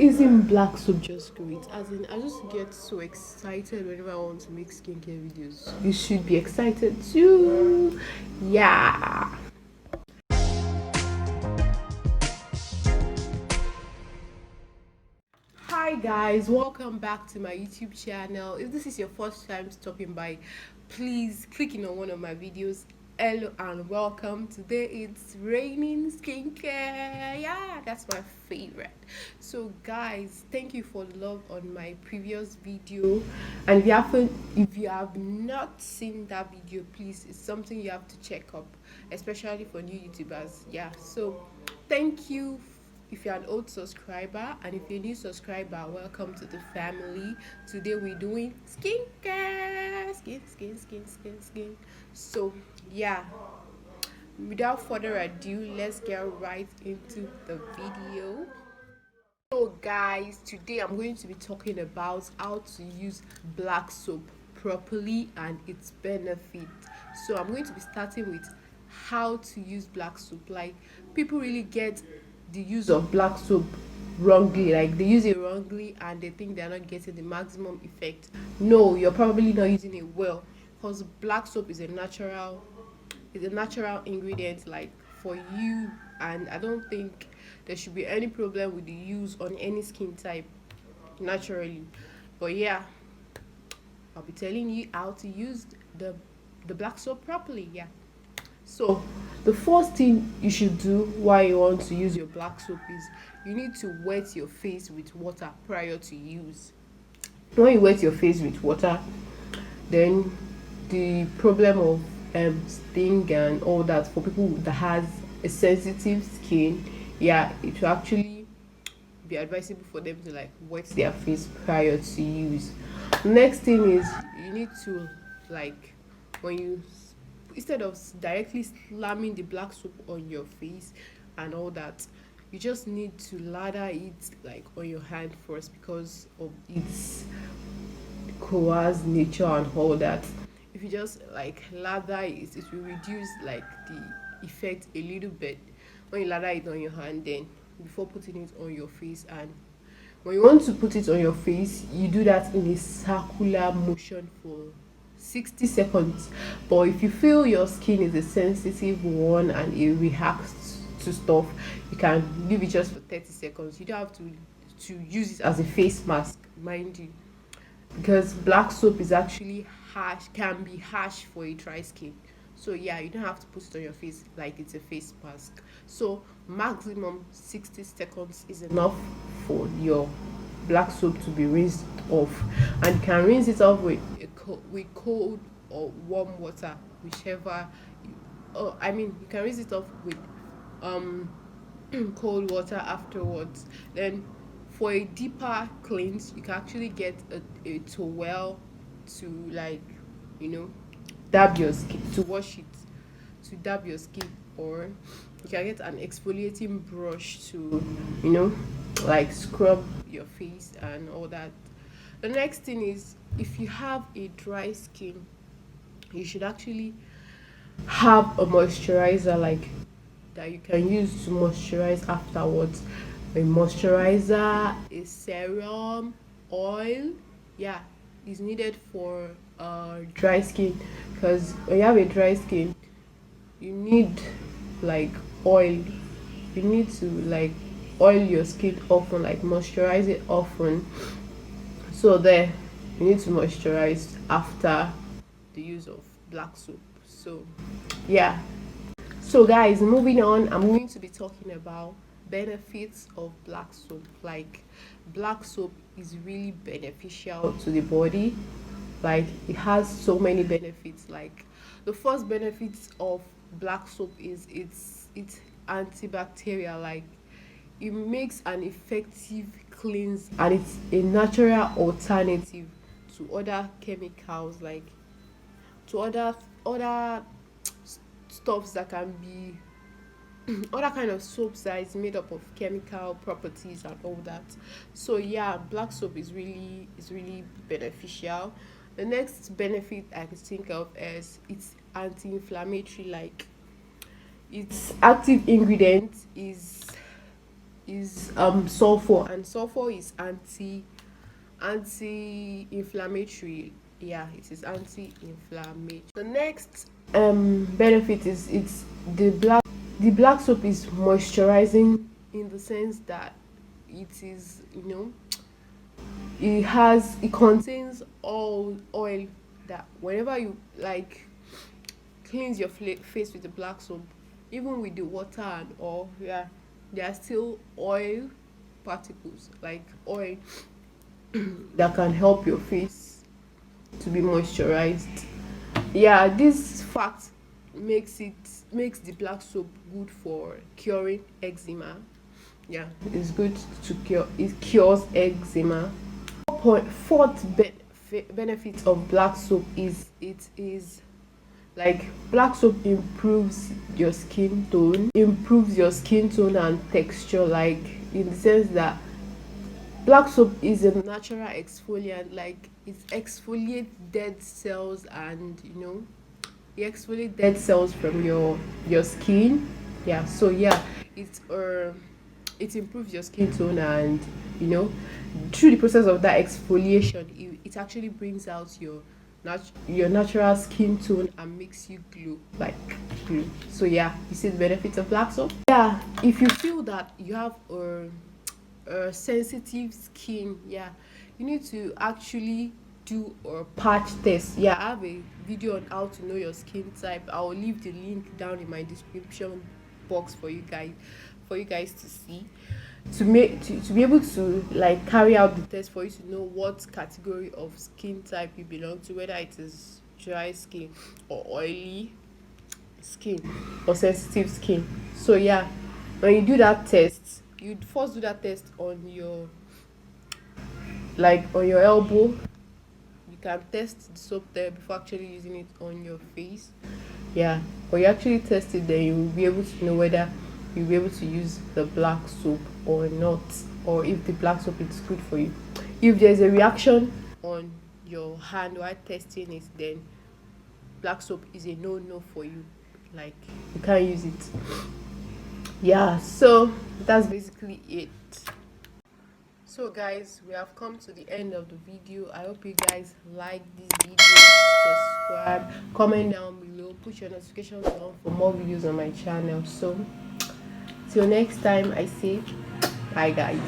isn't black soap just great? As in, I just get so excited whenever I want to make skincare videos. You should be excited too. Yeah. Hi guys, welcome back to my YouTube channel. If this is your first time stopping by, please click in on one of my videos. Hello and welcome. Today it's raining skincare. Yeah, that's my favorite. So guys, thank you for the love on my previous video. And if you have not seen that video, please, it's something you have to check up, especially for new YouTubers. Yeah, so thank you. If you're an old subscriber, and if you're a new subscriber, welcome to the family. Today we're doing skincare. Skin. So yeah, without further ado, let's get right into the video. So guys, today I'm going to be talking about how to use black soap properly and its benefit. So I'm going to be starting with how to use black soap. Like, people really get the use of black soap wrongly. Like, they use it wrongly and they think they're not getting the maximum effect. No, you're probably not using it well, because black soap is a natural ingredient, like, for you. And I don't think there should be any problem with the use on any skin type naturally. But yeah, I'll be telling you how to use the black soap properly. Yeah, so the first thing you should do while you want to use your black soap is you need to wet your face with water prior to use. When you wet your face with water, then the problem of sting and all that, for people that has a sensitive skin, yeah, it will actually be advisable for them to, like, wet their face prior to use. Next thing is you need to, like, when you, instead of directly slamming the black soap on your face and all that, you just need to lather it, like, on your hand first, because of its coarse nature and all that. If you just, like, lather it, it will reduce, like, the effect a little bit when you lather it on your hand, then before putting it on your face. And when you want to put it on your face, you do that in a circular motion for 60 seconds. But if you feel your skin is a sensitive one and it reacts to stuff, you can leave it just for 30 seconds. You don't have to use it as a face mask, mind you, because black soap is actually harsh, can be harsh for a dry skin. So yeah, you don't have to put it on your face like it's a face mask. So maximum 60 seconds is enough for your black soap to be rinsed off. And you can rinse it off with with cold or warm water, whichever you, oh, I mean, you can rinse it off with um cold water afterwards. Then for a deeper cleanse, you can actually get a towel to, like, you know, dab your skin, to wash it, to dab your skin. Or you can get an exfoliating brush to, you know, like, scrub your face and all that. The next thing is, if you have a dry skin, you should actually have a moisturizer, like, that you can use to moisturize afterwards. A moisturizer, a serum, oil, yeah, is needed for dry skin. Because when you have a dry skin, you need, like, oil. You need to, like, oil your skin often, like, moisturize it often. So there, you need to moisturize after the use of black soap. So yeah, so guys, moving on, I'm going to be talking about benefits of black soap. Like, black soap is really beneficial to the body. Like, it has so many benefits. Like, the first benefits of black soap is it's antibacterial. Like, it makes an effective cleanse, and it's a natural alternative to other chemicals, like, to other stuffs that can be other kind of soaps that is made up of chemical properties and all that. So yeah, black soap is really beneficial. The next benefit I can think of is it's anti-inflammatory. Like, its active ingredient is sulfur, and sulfur is anti-inflammatory. Yeah, it is anti-inflammatory. The next benefit is the black soap is moisturizing, in the sense that it is, it contains all oil, that whenever you like cleanse your face with the black soap, even with the water and all, yeah, there are still oil particles, like oil that can help your face to be moisturized. Yeah, this fact makes the black soap good for curing eczema. Yeah, it's good to cure, it cures eczema. Fourth benefit of black soap is it is like black soap improves your skin tone and texture, like in the sense that black soap is a natural exfoliant, like it exfoliates dead cells, and it exfoliates dead cells from your skin. Yeah, so yeah, it improves your skin tone, and you know through the process of that exfoliation, it actually brings out your natural skin tone and makes you glow, like glow. So yeah, you see the benefits of black soap. Yeah, if you feel that you have sensitive skin, yeah, you need to actually do a patch test. Yeah, I have a video on how to know your skin type. I'll leave the link down in my description box for you guys to see, to be able to like carry out the test, for you to know what category of skin type you belong to, whether it is dry skin or oily skin or sensitive skin. So yeah, when you do that test, you'd first do that test on your, like on your elbow. You can test the soap there before actually using it on your face. Yeah, when you actually test it, then you will be able to know whether you'll be able to use the black soap or not, or if the black soap is good for you. If there's a reaction on your hand while testing it, then black soap is a no for you, like you can't use it. Yeah, so that's basically it. So guys, we have come to the end of the video. I hope you guys like this video. Subscribe, comment down below, put your notifications on for more videos on my channel. So till next time, I say bye guys.